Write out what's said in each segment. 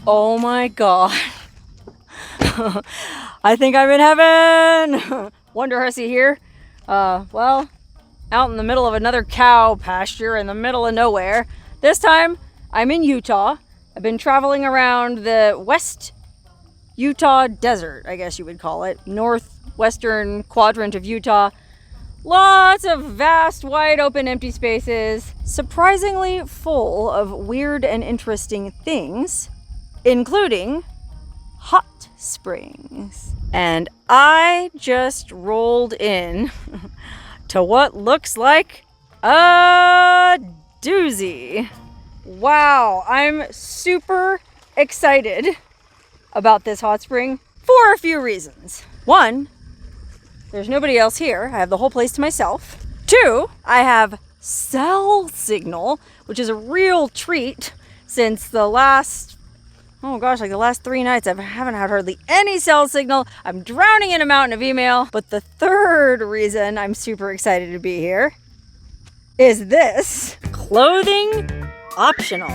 Oh my god. I think I'm in heaven. Wonderhussy here. Well, out in the middle of another cow pasture in the middle of nowhere. This time I'm in Utah. I've been traveling around the West Utah desert, I guess you would call it. Northwestern quadrant of Utah. Lots of vast, wide open, empty spaces. Surprisingly full of weird and interesting things, including hot springs. And I just rolled in to what looks like a doozy. Wow, I'm super excited about this hot spring for a few reasons. One, there's nobody else here. I have the whole place to myself. Two, I have cell signal, which is a real treat since the last, like the last 3 nights I haven't had hardly any cell signal. I'm drowning in a mountain of email. But the third reason I'm super excited to be here is this: clothing optional.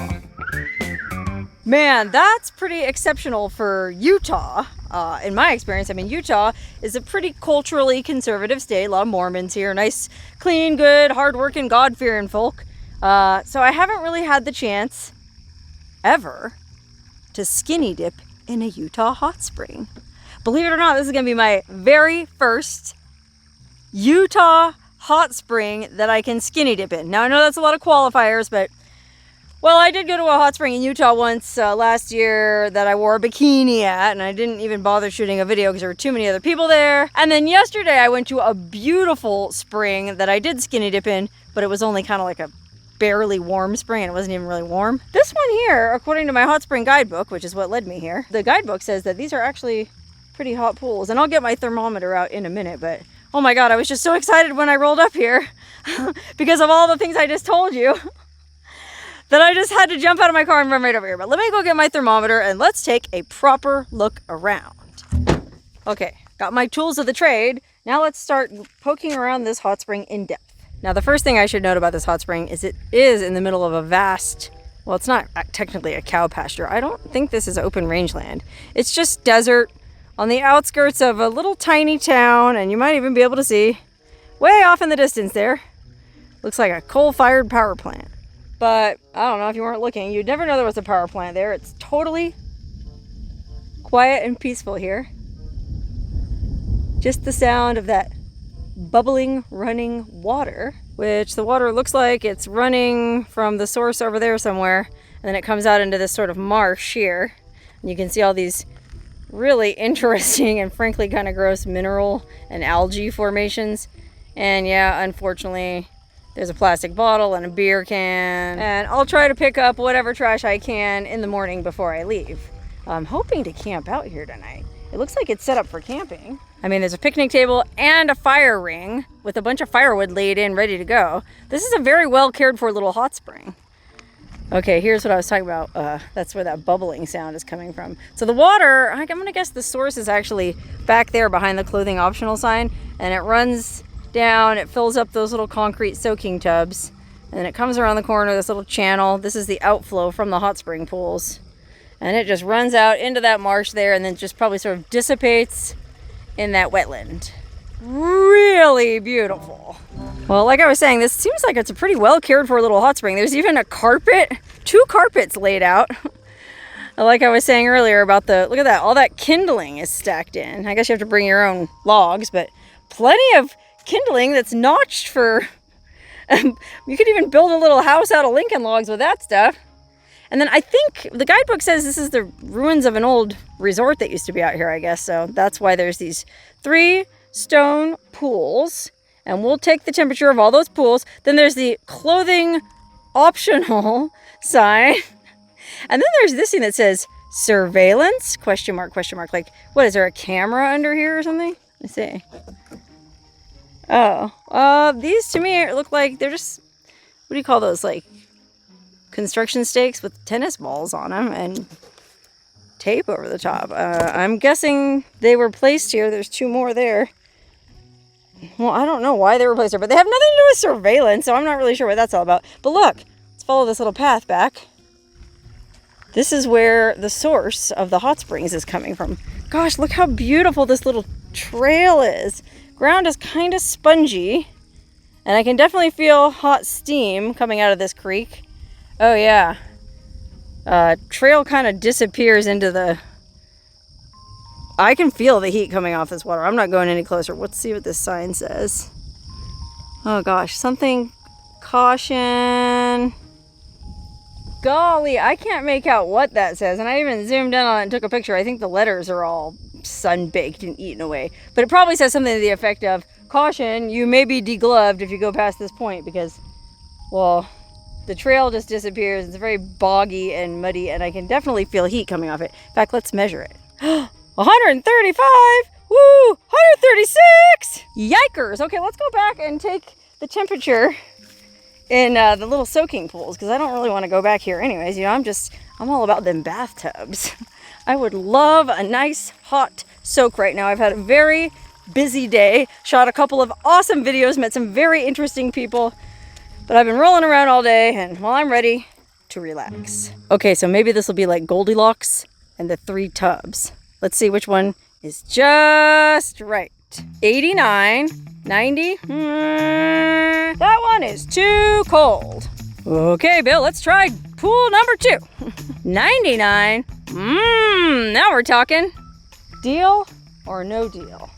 Man, that's pretty exceptional for Utah. In my experience, I mean, Utah is a pretty culturally conservative state. A lot of Mormons here. Nice, clean, good, hardworking, God-fearing folk. So I haven't really had the chance ever to skinny dip in a Utah hot spring. Believe it or not, this is going to be my very first Utah hot spring that I can skinny dip in. Now, I know that's a lot of qualifiers, but well, I did go to a hot spring in Utah once last year that I wore a bikini at, and I didn't even bother shooting a video because there were too many other people there. And then yesterday I went to a beautiful spring that I did skinny dip in, but it was only kind of like a barely warm spring, and it wasn't even really warm. This one here, according to my hot spring guidebook, which is what led me here, the guidebook says that these are actually pretty hot pools. And I'll get my thermometer out in a minute, but oh my god, I was just so excited when I rolled up here because of all the things I just told you. That I just had to jump out of my car and run right over here. But let me go get my thermometer and let's take a proper look around. Okay, got my tools of the trade. Now let's start poking around this hot spring in depth. Now the first thing I should note about this hot spring is it is in the middle of a vast, well, it's not technically a cow pasture. I don't think this is open rangeland. It's just desert on the outskirts of a little tiny town, and you might even be able to see way off in the distance there. Looks like a coal-fired power plant. But I don't know, if you weren't looking, you'd never know there was a power plant there. It's totally quiet and peaceful here. Just the sound of that bubbling, running water, which the water looks like it's running from the source over there somewhere, and then it comes out into this sort of marsh here. And you can see all these really interesting and frankly kind of gross mineral and algae formations. And yeah, unfortunately, there's a plastic bottle and a beer can, and I'll try to pick up whatever trash I can in the morning before I leave. I'm hoping to camp out here tonight. It looks like it's set up for camping. I mean, there's a picnic table and a fire ring with a bunch of firewood laid in, ready to go. This is a very well cared for little hot spring. Okay, here's what I was talking about. That's where that bubbling sound is coming from. So the water, I'm gonna guess the source is actually back there behind the clothing optional sign, and it runs down, it fills up those little concrete soaking tubs, and then it comes around the corner, this little channel. This is the outflow from the hot spring pools, and it just runs out into that marsh there, and then just probably sort of dissipates in that wetland. Really beautiful. Well, like I was saying, this seems like it's a pretty well cared for little hot spring. There's even a carpet, 2 carpets laid out. Like I was saying earlier about look at that, all that kindling is stacked in. I guess you have to bring your own logs, but plenty of kindling that's notched for you could even build a little house out of Lincoln logs with that stuff. And then I think the guidebook says this is the ruins of an old resort that used to be out here, I guess. So that's why there's these 3 stone pools, and we'll take the temperature of all those pools. Then there's the clothing optional sign, and then there's this thing that says surveillance ? Like, what is there, a camera under here or something? Let's see. Oh, these to me look like they're just, what do you call those, like construction stakes with tennis balls on them and tape over the top. I'm guessing they were placed here. There's 2 more there. Well, I don't know why they were placed there, but they have nothing to do with surveillance, so I'm not really sure what that's all about. But look, let's follow this little path back. This is where the source of the hot springs is coming from. Gosh, look how beautiful this little trail is. Ground is kind of spongy, and I can definitely feel hot steam coming out of this creek. Oh yeah. Trail kind of disappears into the... I can feel the heat coming off this water. I'm not going any closer. Let's see what this sign says. Oh gosh, something... Caution... Golly, I can't make out what that says, and I even zoomed in on it and took a picture. I think the letters are all sun-baked and eaten away. But it probably says something to the effect of, caution, you may be degloved if you go past this point, because, well, the trail just disappears. It's very boggy and muddy, and I can definitely feel heat coming off it. In fact, let's measure it. 135! Woo! 136! Yikers! Okay, let's go back and take the temperature in the little soaking pools, because I don't really want to go back here anyways. You know, I'm all about them bathtubs. I would love a nice hot soak right now. I've had a very busy day, shot a couple of awesome videos, met some very interesting people, but I've been rolling around all day, and well, I'm ready to relax. Okay, so maybe this will be like Goldilocks and the 3 tubs. Let's see which one is just right. 89, 90. That one is too cold. Okay, Bill, let's try pool number 2. 99. Now we're talking. Deal or no deal?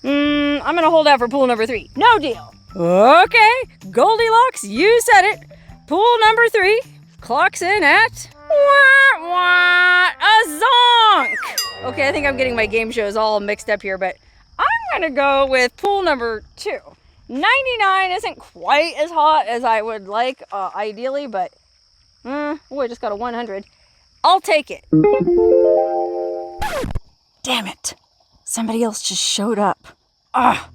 I'm gonna hold out for pool number 3. No deal. Okay, Goldilocks, you said it. Pool number 3 clocks in at a zonk. Okay, I think I'm getting my game shows all mixed up here, but I'm gonna go with pool number 2. 99 isn't quite as hot as I would like, ideally, but I just got a 100. I'll take it. Damn it. Somebody else just showed up. I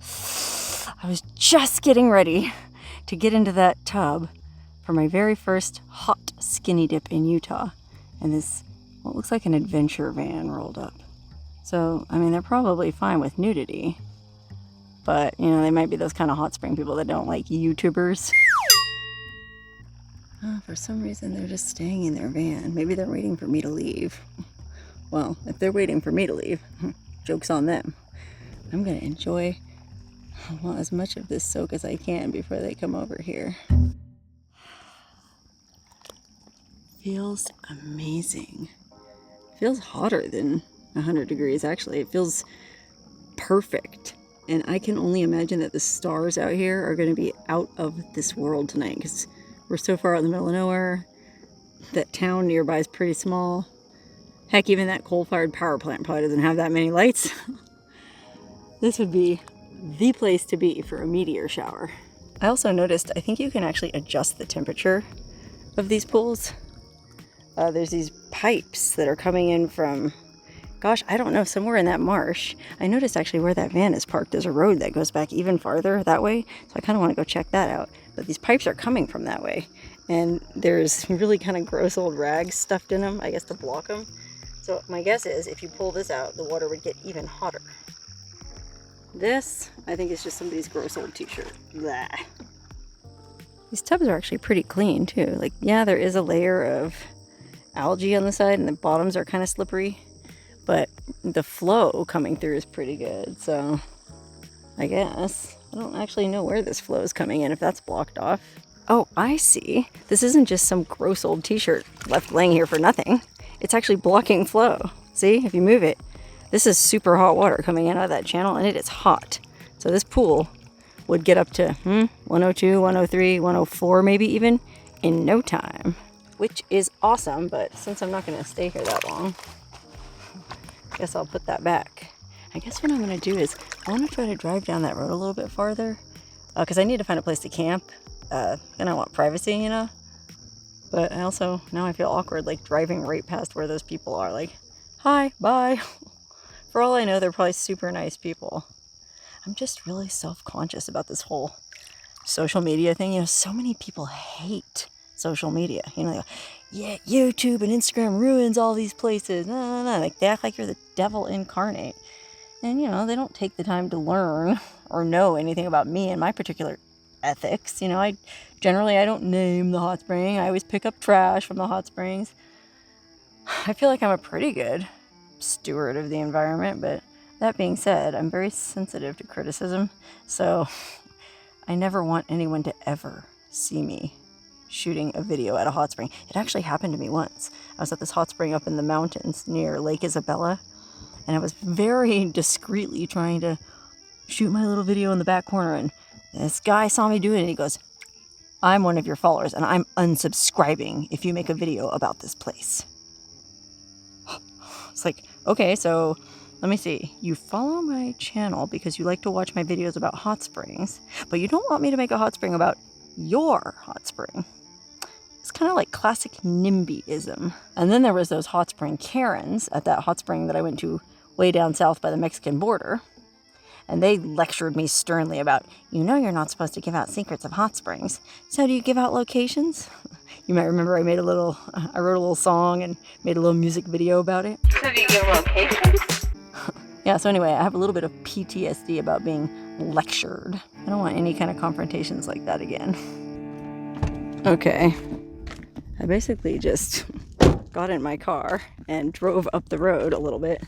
was just getting ready to get into that tub for my very first hot skinny dip in Utah. And this, what looks like an adventure van rolled up. So, I mean, they're probably fine with nudity. But, you know, they might be those kind of hot spring people that don't like YouTubers. For some reason, they're just staying in their van. Maybe they're waiting for me to leave. Well, if they're waiting for me to leave, joke's on them. I'm going to enjoy, well, as much of this soak as I can before they come over here. Feels amazing. Feels hotter than 100 degrees, actually. It feels perfect. And I can only imagine that the stars out here are going to be out of this world tonight, because we're so far out in the middle of nowhere. That town nearby is pretty small. Heck, even that coal-fired power plant probably doesn't have that many lights. This would be the place to be for a meteor shower. I also noticed, I think you can actually adjust the temperature of these pools. There's these pipes that are coming in from, gosh, I don't know, somewhere in that marsh. I noticed actually where that van is parked, there's a road that goes back even farther that way. So I kind of want to go check that out. But these pipes are coming from that way. And there's really kind of gross old rags stuffed in them, I guess, to block them. So my guess is if you pull this out, the water would get even hotter. This, I think, is just somebody's gross old t-shirt. Blah. These tubs are actually pretty clean too. Like, yeah, there is a layer of algae on the side and the bottoms are kind of slippery, but the flow coming through is pretty good. So I guess I don't actually know where this flow is coming in, if that's blocked off. Oh, I see. This isn't just some gross old t-shirt left laying here for nothing. It's actually blocking flow. See, if you move it, this is super hot water coming in out of that channel, and it is hot. So this pool would get up to 102, 103, 104 maybe even in no time, which is awesome. But since I'm not going to stay here that long, I guess I'll put that back. I guess what I'm going to do is I want to try to drive down that road a little bit farther, because I need to find a place to camp, and I want privacy, you know. But I also, now I feel awkward like driving right past where those people are, like, hi, bye. For all I know, they're probably super nice people. I'm just really self-conscious about this whole social media thing. You know, so many people hate social media. You know, they go, yeah, YouTube and Instagram ruins all these places. No. Like, they act like you're the devil incarnate. And, you know, they don't take the time to learn or know anything about me and my particular ethics. You know, I don't name the hot spring. I always pick up trash from the hot springs. I feel like I'm a pretty good steward of the environment, but that being said, I'm very sensitive to criticism, so I never want anyone to ever see me shooting a video at a hot spring. It actually happened to me once. I was at this hot spring up in the mountains near Lake Isabella, and I was very discreetly trying to shoot my little video in the back corner, and this guy saw me do it, and he goes, "I'm one of your followers, and I'm unsubscribing if you make a video about this place." It's like, okay, so let me see. You follow my channel because you like to watch my videos about hot springs, but you don't want me to make a hot spring about your hot spring. It's kind of like classic NIMBYism. And then there was those hot spring Karens at that hot spring that I went to way down south by the Mexican border. And they lectured me sternly about, you know you're not supposed to give out secrets of hot springs. So do you give out locations? You might remember I wrote a little song and made a little music video about it. So do you give locations? Yeah, so anyway, I have a little bit of PTSD about being lectured. I don't want any kind of confrontations like that again. Okay, I basically just got in my car and drove up the road a little bit,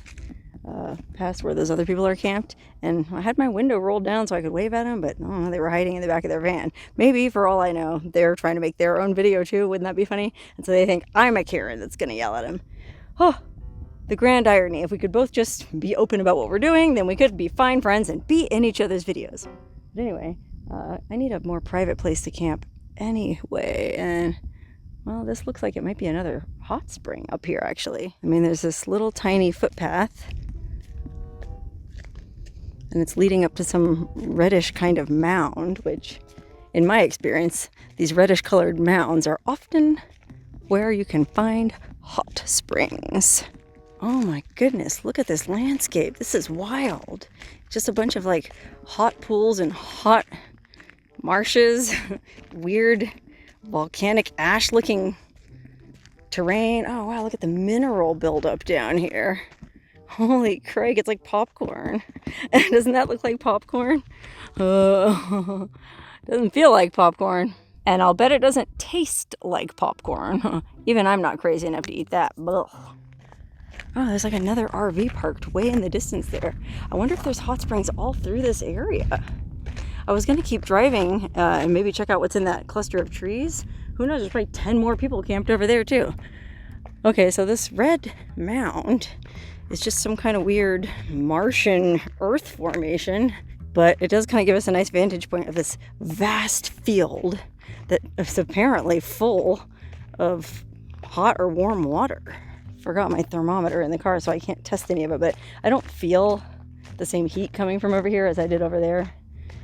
past where those other people are camped, and I had my window rolled down so I could wave at them, but oh, they were hiding in the back of their van. Maybe, for all I know, they're trying to make their own video too. Wouldn't that be funny? And so they think I'm a Karen that's gonna yell at them. Oh, the grand irony. If we could both just be open about what we're doing, then we could be fine friends and be in each other's videos. But anyway, I need a more private place to camp anyway, and well, this looks like it might be another hot spring up here, actually. I mean, there's this little tiny footpath, and it's leading up to some reddish kind of mound, which, in my experience, these reddish colored mounds are often where you can find hot springs. Oh my goodness, look at this landscape. This is wild. Just a bunch of like hot pools and hot marshes, weird volcanic ash looking terrain. Oh wow, look at the mineral buildup down here. Holy crap, it's like popcorn. Doesn't that look like popcorn? Doesn't feel like popcorn. And I'll bet it doesn't taste like popcorn. Even I'm not crazy enough to eat that. Ugh. Oh, there's like another RV parked way in the distance there. I wonder if there's hot springs all through this area. I was going to keep driving and maybe check out what's in that cluster of trees. Who knows, there's probably 10 more people camped over there too. Okay, so this red mound is just some kind of weird Martian earth formation, but it does kind of give us a nice vantage point of this vast field that is apparently full of hot or warm water. Forgot my thermometer in the car, so I can't test any of it, but I don't feel the same heat coming from over here as I did over there.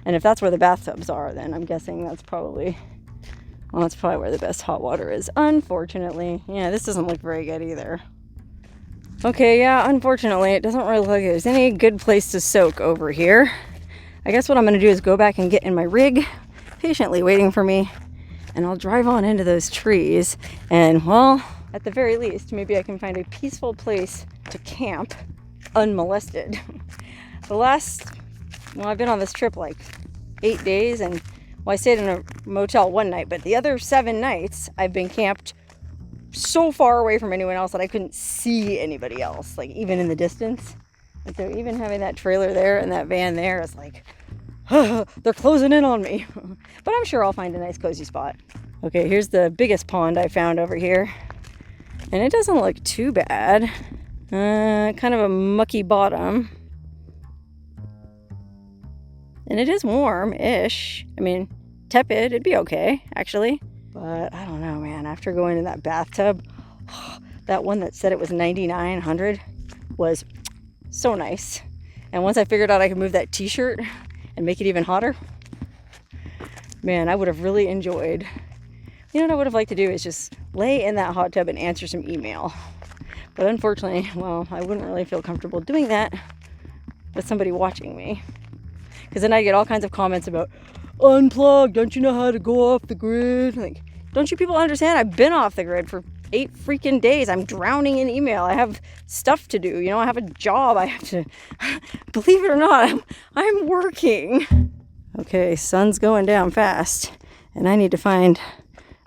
And if that's where the bathtubs are, then I'm guessing that's probably where the best hot water is. Unfortunately, yeah, this doesn't look very good either. Okay, yeah, unfortunately, it doesn't really look like there's any good place to soak over here. I guess what I'm going to do is go back and get in my rig, patiently waiting for me, and I'll drive on into those trees, and, well, at the very least, maybe I can find a peaceful place to camp unmolested. I've been on this trip like 8 days, and I stayed in a motel one night, but the other 7 nights I've been camped so far away from anyone else that I couldn't see anybody else, like even in the distance. And so even having that trailer there and that van there is like, they're closing in on me. But I'm sure I'll find a nice cozy spot. Okay, here's the biggest pond I found over here. And it doesn't look too bad. Kind of a mucky bottom. And it is warm-ish. I mean, tepid, it'd be okay, actually. But I don't know, man. After going in that bathtub, that one that said it was 9900 was so nice. And once I figured out I could move that t-shirt and make it even hotter, man, I would have really enjoyed. You know what I would have liked to do is just lay in that hot tub and answer some email. But unfortunately, well, I wouldn't really feel comfortable doing that with somebody watching me. Because then I get all kinds of comments about, unplug, don't you know how to go off the grid? Like, don't you people understand? I've been off the grid for 8 freaking days. I'm drowning in email. I have stuff to do. You know, I have a job. I have to, believe it or not, I'm working. Okay, sun's going down fast, and I need to find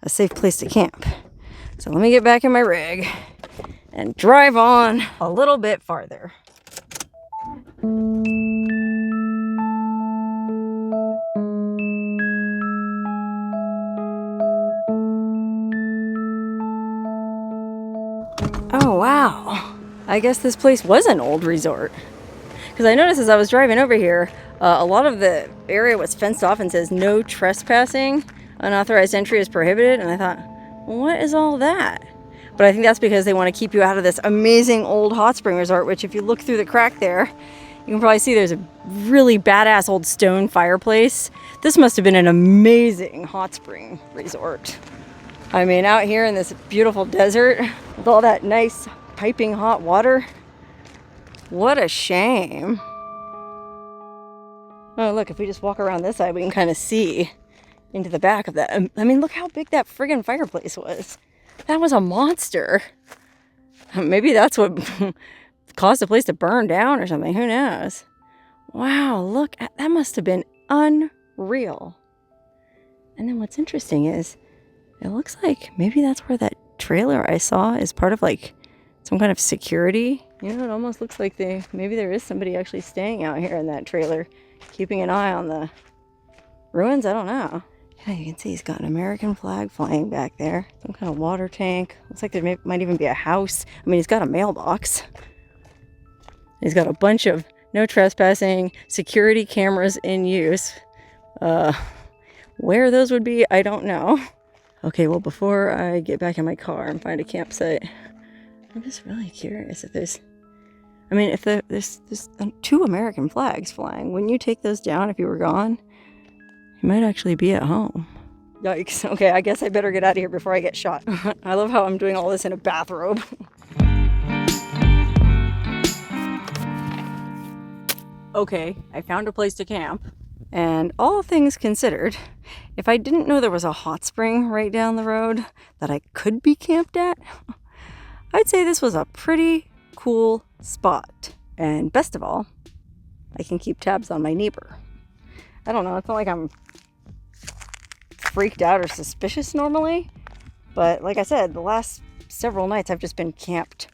a safe place to camp. So let me get back in my rig and drive on a little bit farther. Oh wow, I guess this place was an old resort. Because I noticed as I was driving over here, a lot of the area was fenced off and says no trespassing, unauthorized entry is prohibited, and I thought, well, what is all that? But I think that's because they want to keep you out of this amazing old hot spring resort, which if you look through the crack there, you can probably see there's a really badass old stone fireplace. This must have been an amazing hot spring resort. I mean, out here in this beautiful desert with all that nice piping hot water. What a shame. Oh, look, if we just walk around this side, we can kind of see into the back of that. I mean, look how big that friggin' fireplace was. That was a monster. Maybe that's what caused the place to burn down or something. Who knows? Wow, look, that must have been unreal. And then what's interesting is it looks like maybe that's where that trailer I saw is part of like some kind of security. You know, it almost looks like maybe there is somebody actually staying out here in that trailer, keeping an eye on the ruins. I don't know. Yeah, you can see he's got an American flag flying back there. Some kind of water tank. Looks like there might even be a house. I mean, he's got a mailbox. He's got a bunch of no trespassing security cameras in use. Where those would be, I don't know. Okay, well, before I get back in my car and find a campsite, I'm just really curious if there's two American flags flying. Wouldn't you take those down if you were gone? You might actually be at home. Yikes. Okay, I guess I better get out of here before I get shot. I love how I'm doing all this in a bathrobe. Okay, I found a place to camp. And all things considered, if I didn't know there was a hot spring right down the road that I could be camped at, I'd say this was a pretty cool spot. And best of all, I can keep tabs on my neighbor. I don't know, it's not like I'm freaked out or suspicious normally, but like I said, the last several nights I've just been camped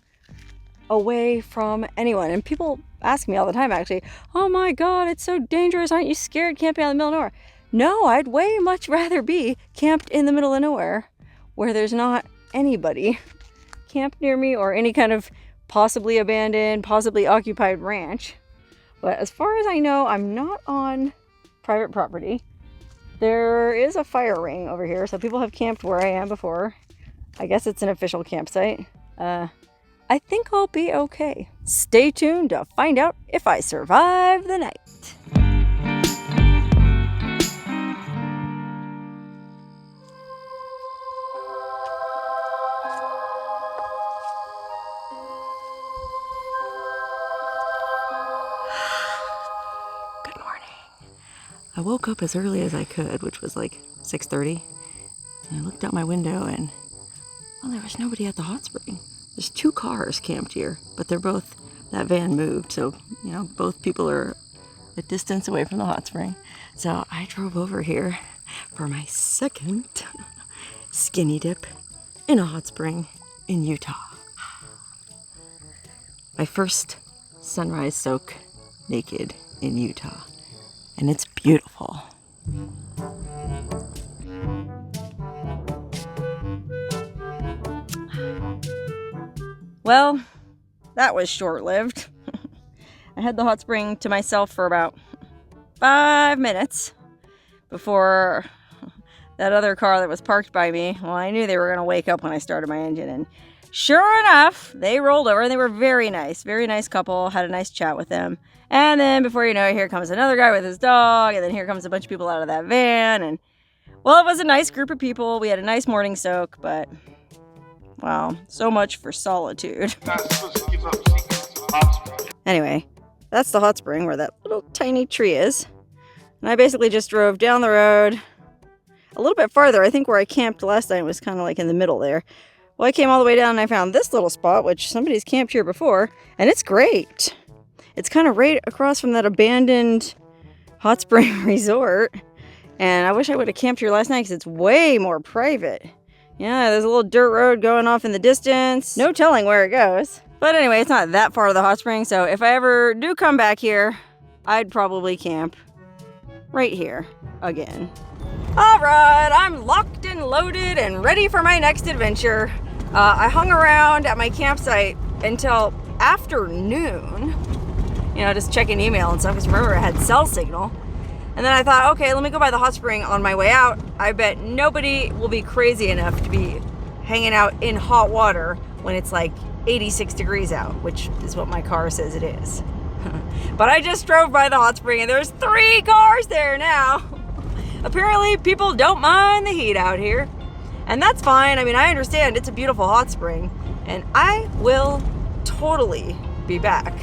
away from anyone. And people ask me all the time, actually, oh my God, it's so dangerous. Aren't you scared camping out in the middle of nowhere? No, I'd way much rather be camped in the middle of nowhere where there's not anybody camped near me or any kind of possibly abandoned, possibly occupied ranch. But as far as I know, I'm not on private property. There is a fire ring over here, so people have camped where I am before. I guess it's an official campsite. I think I'll be okay. Stay tuned to find out if I survive the night. Good morning. I woke up as early as I could, which was like 6:30. And I looked out my window and, well, there was nobody at the hot spring. There's 2 cars camped here, but that van moved, so, you know, both people are a distance away from the hot spring. So I drove over here for my second skinny dip in a hot spring in Utah. My first sunrise soak naked in Utah, and it's beautiful. Well, that was short-lived. I had the hot spring to myself for about 5 minutes before that other car that was parked by me, well, I knew they were going to wake up when I started my engine, and sure enough, they rolled over, and they were very nice couple, had a nice chat with them. And then before you know it, here comes another guy with his dog, and then here comes a bunch of people out of that van, and well, it was a nice group of people. We had a nice morning soak, but wow, so much for solitude. Anyway, that's the hot spring where that little tiny tree is. And I basically just drove down the road a little bit farther. I think where I camped last night was kind of like in the middle there. Well, I came all the way down and I found this little spot, which somebody's camped here before, and it's great. It's kind of right across from that abandoned hot spring resort. And I wish I would have camped here last night because it's way more private. Yeah, there's a little dirt road going off in the distance. No telling where it goes. But anyway, it's not that far to the hot spring, so if I ever do come back here, I'd probably camp right here again. All right, I'm locked and loaded and ready for my next adventure. I hung around at my campsite until afternoon, you know, just checking email and stuff, because remember I had cell signal. And then I thought, okay, let me go by the hot spring on my way out. I bet nobody will be crazy enough to be hanging out in hot water when it's like 86 degrees out, which is what my car says it is. But I just drove by the hot spring and there's 3 cars there now. Apparently people don't mind the heat out here. And that's fine. I mean, I understand it's a beautiful hot spring and I will totally be back.